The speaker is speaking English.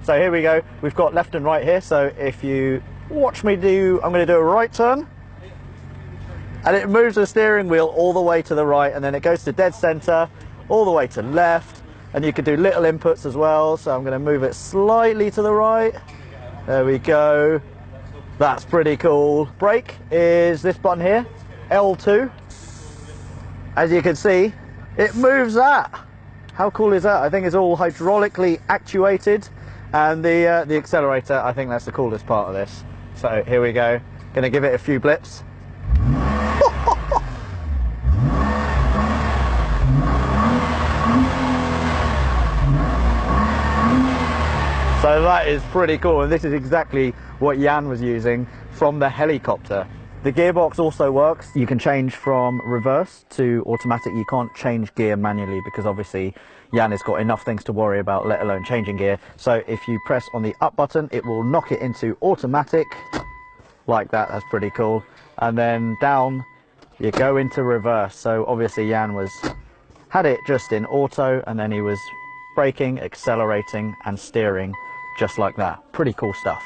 So here we go. We've got left and right here. So if you watch me do, I'm going to do a right turn. And it moves the steering wheel all the way to the right, and then it goes to dead center, all the way to left. And you can do little inputs as well. So I'm going to move it slightly to the right. There we go. That's pretty cool. Brake is this button here, L2. As you can see, it moves that. How cool is that? I think it's all hydraulically actuated. And the accelerator, I think that's the coolest part of this. So here we go. Gonna give it a few blips. So that is pretty cool, and this is exactly what Jan was using from the helicopter. The gearbox also works. You can change from reverse to automatic. You can't change gear manually because obviously Jan has got enough things to worry about, let alone changing gear. So if you press on the up button, it will knock it into automatic like that. That's pretty cool. And then down you go into reverse. So obviously Jan had it just in auto, and then he was braking, accelerating and steering just like that. Pretty cool stuff.